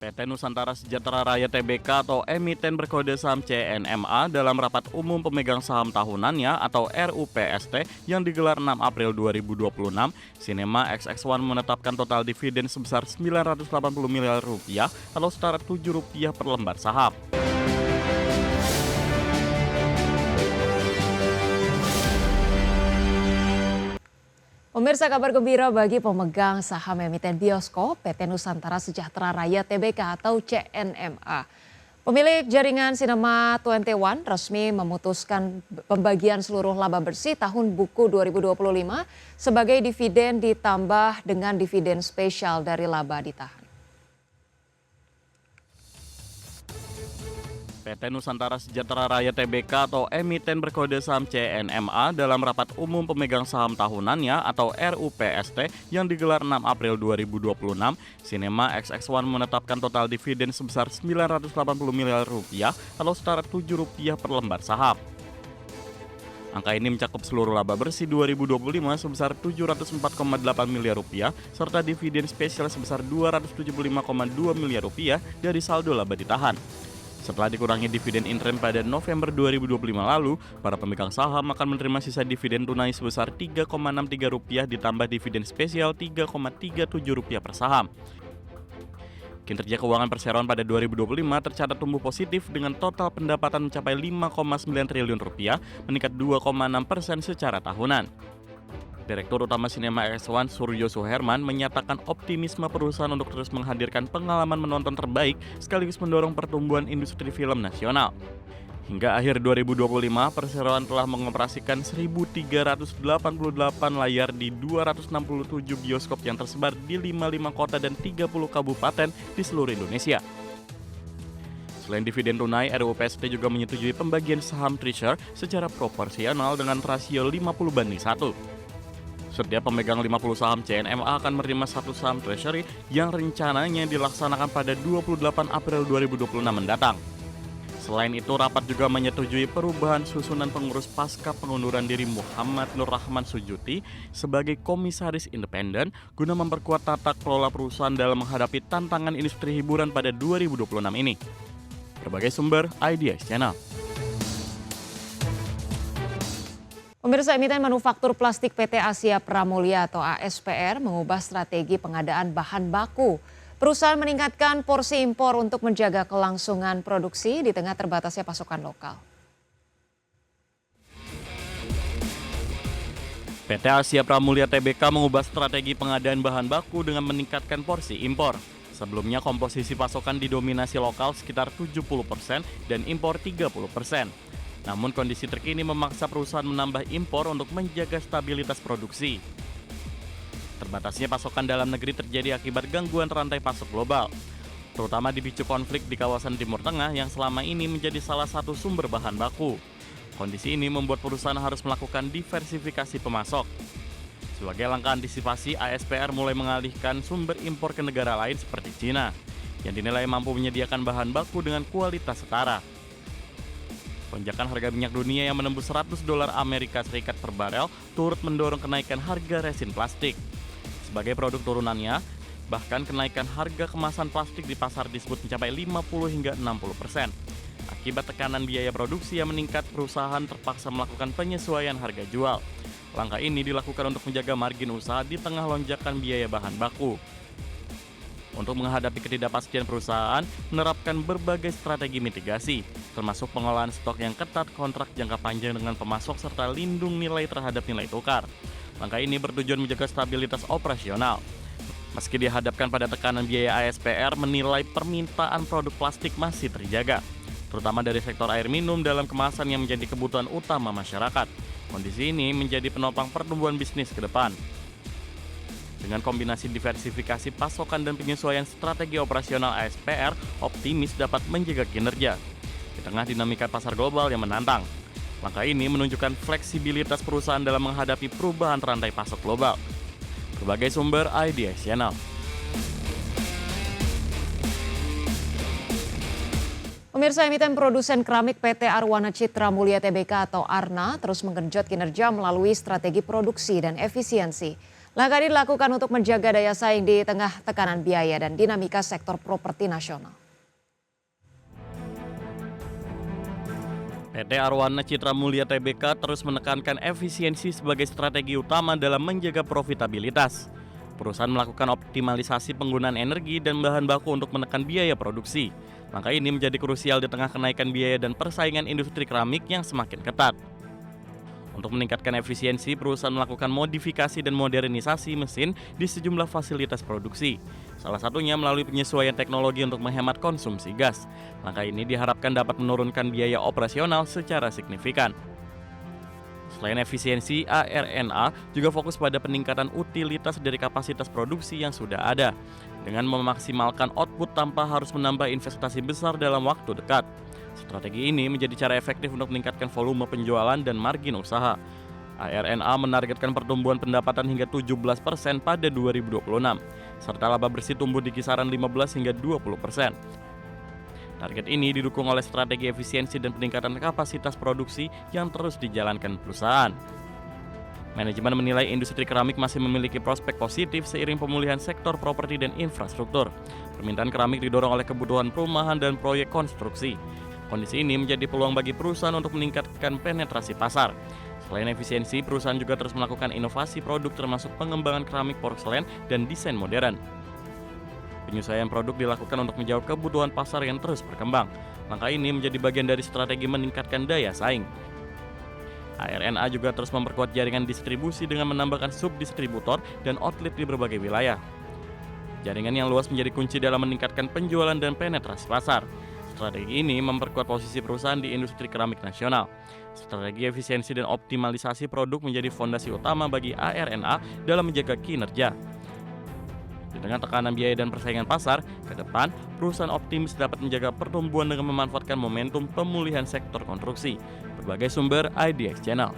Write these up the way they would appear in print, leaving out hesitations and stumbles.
PT Nusantara Sejahtera Raya Tbk atau emiten berkode saham CNMA dalam rapat umum pemegang saham tahunannya atau RUPST yang digelar 6 April 2026, Cinema XX1 menetapkan total dividen sebesar Rp980 miliar atau setara Rp7 per lembar saham. Pemirsa, kabar gembira bagi pemegang saham emiten bioskop PT Nusantara Sejahtera Raya Tbk atau CNMA. Pemilik jaringan Cinema 21 resmi memutuskan pembagian seluruh laba bersih tahun buku 2025 sebagai dividen ditambah dengan dividen spesial dari laba ditahan. PT Nusantara Sejahtera Raya Tbk atau emiten berkode saham CNMA dalam rapat umum pemegang saham tahunannya atau RUPST yang digelar 6 April 2026, Cinema XX1 menetapkan total dividen sebesar Rp980 miliar atau setara Rp7 per lembar saham. Angka ini mencakup seluruh laba bersih 2025 sebesar Rp704,8 miliar serta dividen spesial sebesar Rp275,2 miliar dari saldo laba ditahan. Setelah dikurangi dividen interim pada November 2025 lalu, para pemegang saham akan menerima sisa dividen tunai sebesar Rp3,63 ditambah dividen spesial Rp3,37 per saham. Kinerja keuangan perseroan pada 2025 tercatat tumbuh positif dengan total pendapatan mencapai Rp5,9 triliun, meningkat 2,6% secara tahunan. Direktur Utama Cinema XX1 Suryo Suherman menyatakan optimisme perusahaan untuk terus menghadirkan pengalaman menonton terbaik sekaligus mendorong pertumbuhan industri film nasional. Hingga akhir 2025, perseroan telah mengoperasikan 1.388 layar di 267 bioskop yang tersebar di 55 kota dan 30 kabupaten di seluruh Indonesia. Selain dividen tunai, RUPST juga menyetujui pembagian saham treasury secara proporsional dengan rasio 50:1. Setiap pemegang 50 saham CNMA akan menerima satu saham treasury yang rencananya dilaksanakan pada 28 April 2026 mendatang. Selain itu, rapat juga menyetujui perubahan susunan pengurus pasca pengunduran diri Muhammad Nur Rahman Sujuti sebagai komisaris independen guna memperkuat tata kelola perusahaan dalam menghadapi tantangan industri hiburan pada 2026 ini. Berbagai sumber, IDS Channel. Pemirsa, emiten manufaktur plastik PT Asia Pramulia atau ASPR mengubah strategi pengadaan bahan baku. Perusahaan meningkatkan porsi impor untuk menjaga kelangsungan produksi di tengah terbatasnya pasokan lokal. PT Asia Pramulia Tbk mengubah strategi pengadaan bahan baku dengan meningkatkan porsi impor. Sebelumnya komposisi pasokan didominasi lokal sekitar 70% dan impor 30%. Namun kondisi terkini memaksa perusahaan menambah impor untuk menjaga stabilitas produksi. Terbatasnya pasokan dalam negeri terjadi akibat gangguan rantai pasok global, terutama dipicu konflik di kawasan Timur Tengah yang selama ini menjadi salah satu sumber bahan baku. Kondisi ini membuat perusahaan harus melakukan diversifikasi pemasok. Sebagai langkah antisipasi, ASPR mulai mengalihkan sumber impor ke negara lain seperti Cina, yang dinilai mampu menyediakan bahan baku dengan kualitas setara. Lonjakan harga minyak dunia yang menembus $100 Amerika Serikat per barel turut mendorong kenaikan harga resin plastik. Sebagai produk turunannya, bahkan kenaikan harga kemasan plastik di pasar disebut mencapai 50 hingga 60%. Akibat tekanan biaya produksi yang meningkat, perusahaan terpaksa melakukan penyesuaian harga jual. Langkah ini dilakukan untuk menjaga margin usaha di tengah lonjakan biaya bahan baku. Untuk menghadapi ketidakpastian, perusahaan menerapkan berbagai strategi mitigasi, termasuk pengolahan stok yang ketat, kontrak jangka panjang dengan pemasok, serta lindung nilai terhadap nilai tukar. Langkah ini bertujuan menjaga stabilitas operasional. Meski dihadapkan pada tekanan biaya, ASPR menilai permintaan produk plastik masih terjaga, terutama dari sektor air minum dalam kemasan yang menjadi kebutuhan utama masyarakat. Kondisi ini menjadi penopang pertumbuhan bisnis ke depan. Dengan kombinasi diversifikasi pasokan dan penyesuaian strategi operasional, ASPR optimis dapat menjaga kinerja di tengah dinamika pasar global yang menantang. Langkah ini menunjukkan fleksibilitas perusahaan dalam menghadapi perubahan rantai pasok global. Berbagai sumber, IDS Channel. Pemirsa, emiten produsen keramik PT Arwana Citra Mulia Tbk atau ARNA terus menggenjot kinerja melalui strategi produksi dan efisiensi. Langkah ini dilakukan untuk menjaga daya saing di tengah tekanan biaya dan dinamika sektor properti nasional. PT Arwana Citra Mulia Tbk terus menekankan efisiensi sebagai strategi utama dalam menjaga profitabilitas. Perusahaan melakukan optimalisasi penggunaan energi dan bahan baku untuk menekan biaya produksi. Langkah ini menjadi krusial di tengah kenaikan biaya dan persaingan industri keramik yang semakin ketat. Untuk meningkatkan efisiensi, perusahaan melakukan modifikasi dan modernisasi mesin di sejumlah fasilitas produksi. Salah satunya melalui penyesuaian teknologi untuk menghemat konsumsi gas. Langkah ini diharapkan dapat menurunkan biaya operasional secara signifikan. Selain efisiensi, ARNA juga fokus pada peningkatan utilitas dari kapasitas produksi yang sudah ada, dengan memaksimalkan output tanpa harus menambah investasi besar dalam waktu dekat. Strategi ini menjadi cara efektif untuk meningkatkan volume penjualan dan margin usaha. ARNA menargetkan pertumbuhan pendapatan hingga 17% pada 2026, serta laba bersih tumbuh di kisaran 15 hingga 20%. Target ini didukung oleh strategi efisiensi dan peningkatan kapasitas produksi yang terus dijalankan perusahaan. Manajemen menilai industri keramik masih memiliki prospek positif seiring pemulihan sektor properti dan infrastruktur. Permintaan keramik didorong oleh kebutuhan perumahan dan proyek konstruksi. Kondisi ini menjadi peluang bagi perusahaan untuk meningkatkan penetrasi pasar. Selain efisiensi, perusahaan juga terus melakukan inovasi produk termasuk pengembangan keramik porselen dan desain modern. Penyesuaian produk dilakukan untuk menjawab kebutuhan pasar yang terus berkembang. Langkah ini menjadi bagian dari strategi meningkatkan daya saing. ARNA juga terus memperkuat jaringan distribusi dengan menambahkan subdistributor dan outlet di berbagai wilayah. Jaringan yang luas menjadi kunci dalam meningkatkan penjualan dan penetrasi pasar. Strategi ini memperkuat posisi perusahaan di industri keramik nasional. Strategi efisiensi dan optimalisasi produk menjadi fondasi utama bagi ARNA dalam menjaga kinerja. Di tengah tekanan biaya dan persaingan pasar, ke depan perusahaan optimis dapat menjaga pertumbuhan dengan memanfaatkan momentum pemulihan sektor konstruksi. Berbagai sumber IDX Channel.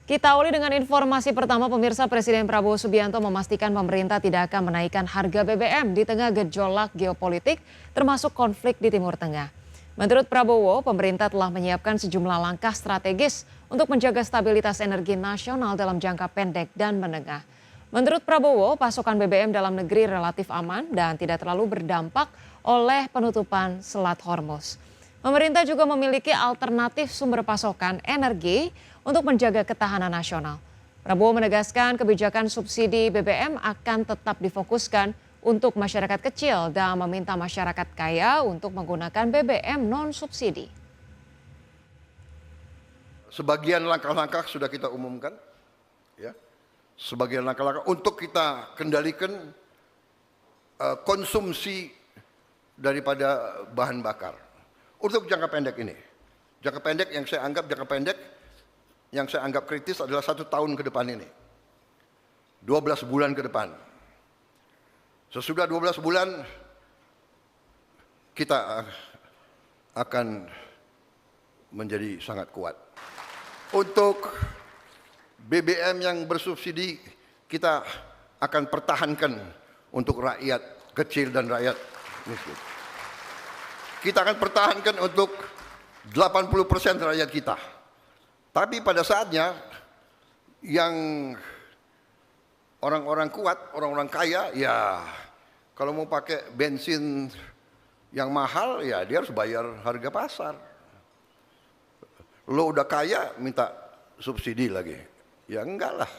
Kita awali dengan informasi pertama, pemirsa. Presiden Prabowo Subianto memastikan pemerintah tidak akan menaikkan harga BBM di tengah gejolak geopolitik termasuk konflik di Timur Tengah. Menurut Prabowo, pemerintah telah menyiapkan sejumlah langkah strategis untuk menjaga stabilitas energi nasional dalam jangka pendek dan menengah. Menurut Prabowo, pasokan BBM dalam negeri relatif aman dan tidak terlalu berdampak oleh penutupan Selat Hormuz. Pemerintah juga memiliki alternatif sumber pasokan energi untuk menjaga ketahanan nasional. Prabowo menegaskan kebijakan subsidi BBM akan tetap difokuskan untuk masyarakat kecil dan meminta masyarakat kaya untuk menggunakan BBM non-subsidi. Sebagian langkah-langkah sudah kita umumkan, ya. Sebagian langkah-langkah untuk kita kendalikan konsumsi daripada bahan bakar. Untuk jangka pendek ini, jangka pendek yang saya anggap kritis adalah 1 tahun ke depan ini, 12 bulan ke depan. Sesudah 12 bulan kita akan menjadi sangat kuat. Untuk BBM yang bersubsidi kita akan pertahankan untuk rakyat kecil dan rakyat miskin. Kita akan pertahankan untuk 80% rakyat kita. Tapi pada saatnya yang orang-orang kuat, orang-orang kaya, ya kalau mau pakai bensin yang mahal, ya dia harus bayar harga pasar. Lo udah kaya minta subsidi lagi. Ya enggak lah.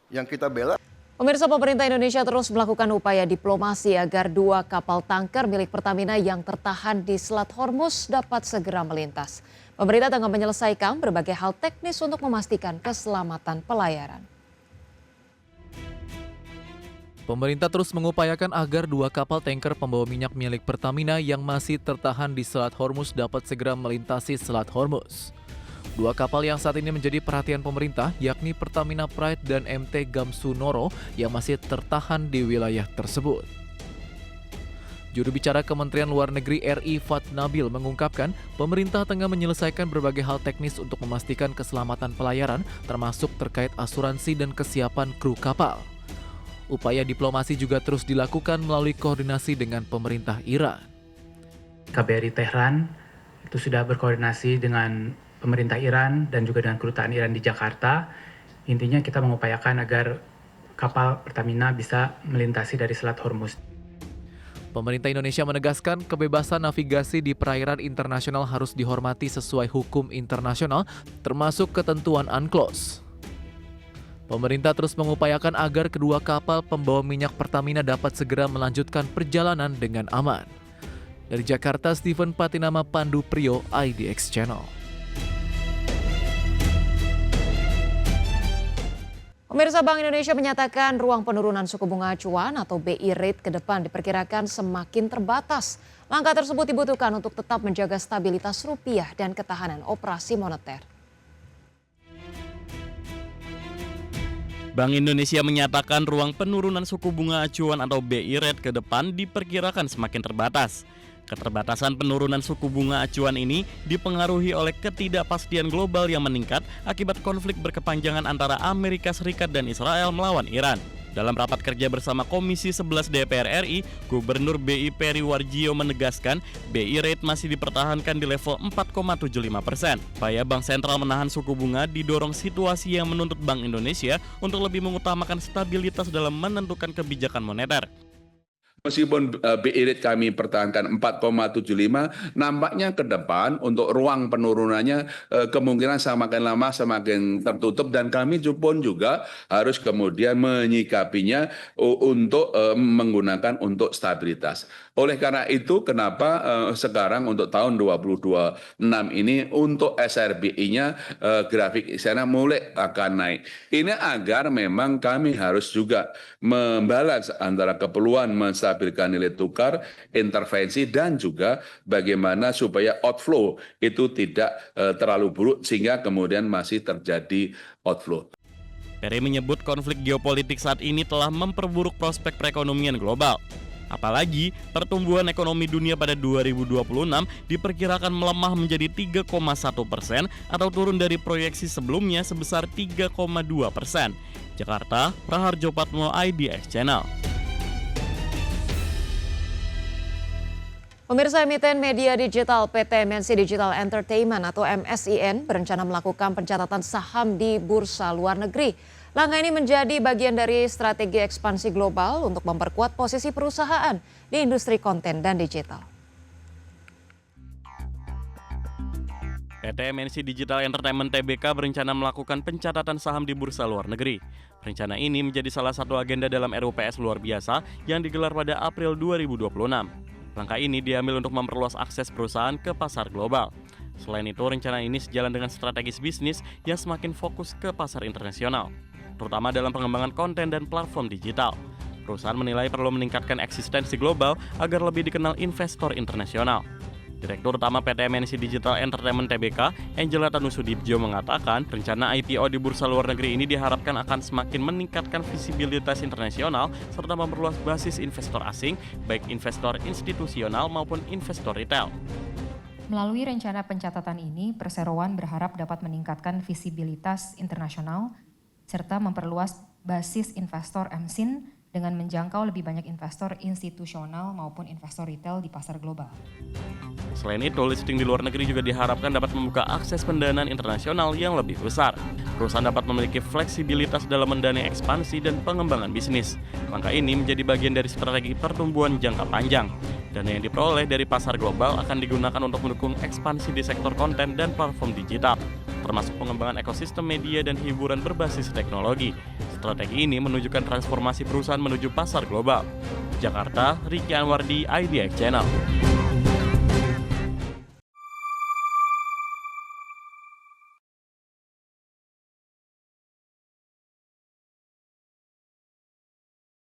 Yang kita bela. Pemirsa, pemerintah Indonesia terus melakukan upaya diplomasi agar 2 kapal tanker milik Pertamina yang tertahan di Selat Hormuz dapat segera melintas. Pemerintah tengah menyelesaikan berbagai hal teknis untuk memastikan keselamatan pelayaran. Pemerintah terus mengupayakan agar 2 kapal tanker pembawa minyak milik Pertamina yang masih tertahan di Selat Hormuz dapat segera melintasi Selat Hormuz. 2 kapal yang saat ini menjadi perhatian pemerintah yakni Pertamina Pride dan MT Gamsunoro yang masih tertahan di wilayah tersebut. Juru bicara Kementerian Luar Negeri RI Fat Nabil mengungkapkan pemerintah tengah menyelesaikan berbagai hal teknis untuk memastikan keselamatan pelayaran termasuk terkait asuransi dan kesiapan kru kapal. Upaya diplomasi juga terus dilakukan melalui koordinasi dengan pemerintah Iran. KBRI Tehran itu sudah berkoordinasi dengan pemerintah Iran dan juga dengan kedutaan Iran di Jakarta. Intinya kita mengupayakan agar kapal Pertamina bisa melintasi dari Selat Hormuz. Pemerintah Indonesia menegaskan kebebasan navigasi di perairan internasional harus dihormati sesuai hukum internasional, termasuk ketentuan UNCLOS. Pemerintah terus mengupayakan agar kedua kapal pembawa minyak Pertamina dapat segera melanjutkan perjalanan dengan aman. Dari Jakarta, Steven Patinama, Pandu Priyo, IDX Channel. Pemirsa, Bank Indonesia menyatakan ruang penurunan suku bunga acuan atau BI rate ke depan diperkirakan semakin terbatas. Langkah tersebut dibutuhkan untuk tetap menjaga stabilitas rupiah dan ketahanan operasi moneter. Bank Indonesia menyatakan ruang penurunan suku bunga acuan atau BI rate ke depan diperkirakan semakin terbatas. Keterbatasan penurunan suku bunga acuan ini dipengaruhi oleh ketidakpastian global yang meningkat akibat konflik berkepanjangan antara Amerika Serikat dan Israel melawan Iran. Dalam rapat kerja bersama Komisi 11 DPR RI, Gubernur BI Peri Warjio menegaskan BI rate masih dipertahankan di level 4,75%. Upaya Bank Sentral menahan suku bunga didorong situasi yang menuntut Bank Indonesia untuk lebih mengutamakan stabilitas dalam menentukan kebijakan moneter. Meskipun BI rate kami pertahankan 4,75, nampaknya ke depan untuk ruang penurunannya kemungkinan semakin lama semakin tertutup dan kami pun juga harus kemudian menyikapinya untuk menggunakan untuk stabilitas. Oleh karena itu kenapa sekarang untuk tahun 2026 ini untuk SRBI-nya grafik sana mulai akan naik. Ini agar memang kami harus juga membalas antara keperluan menstabilkan nilai tukar, intervensi, dan juga bagaimana supaya outflow itu tidak terlalu buruk sehingga kemudian masih terjadi outflow. Peri menyebut konflik geopolitik saat ini telah memperburuk prospek perekonomian global. Apalagi pertumbuhan ekonomi dunia pada 2026 diperkirakan melemah menjadi 3,1% atau turun dari proyeksi sebelumnya sebesar 3,2%. Jakarta, Raharjo Patmo, IDX Channel. Pemirsa, emiten media digital PT MNC Digital Entertainment atau MSIN berencana melakukan pencatatan saham di bursa luar negeri. Langkah ini menjadi bagian dari strategi ekspansi global untuk memperkuat posisi perusahaan di industri konten dan digital. PT MNC Digital Entertainment Tbk berencana melakukan pencatatan saham di bursa luar negeri. Rencana ini menjadi salah satu agenda dalam RUPS luar biasa yang digelar pada April 2026. Langkah ini diambil untuk memperluas akses perusahaan ke pasar global. Selain itu, rencana ini sejalan dengan strategis bisnis yang semakin fokus ke pasar internasional, terutama dalam pengembangan konten dan platform digital. Perusahaan menilai perlu meningkatkan eksistensi global agar lebih dikenal investor internasional. Direktur Utama PT MNC Digital Entertainment Tbk, Angela Tanusudibjo mengatakan rencana IPO di bursa luar negeri ini diharapkan akan semakin meningkatkan visibilitas internasional serta memperluas basis investor asing, baik investor institusional maupun investor retail. Melalui rencana pencatatan ini, perseroan berharap dapat meningkatkan visibilitas internasional serta memperluas basis investor MSIN dengan menjangkau lebih banyak investor institusional maupun investor retail di pasar global. Selain itu, listing di luar negeri juga diharapkan dapat membuka akses pendanaan internasional yang lebih besar. Perusahaan dapat memiliki fleksibilitas dalam mendanai ekspansi dan pengembangan bisnis. Langkah ini menjadi bagian dari strategi pertumbuhan jangka panjang. Dana yang diperoleh dari pasar global akan digunakan untuk mendukung ekspansi di sektor konten dan platform digital, termasuk pengembangan ekosistem media dan hiburan berbasis teknologi. Strategi ini menunjukkan transformasi perusahaan menuju pasar global. Jakarta, Riki Anwardi, IDX Channel.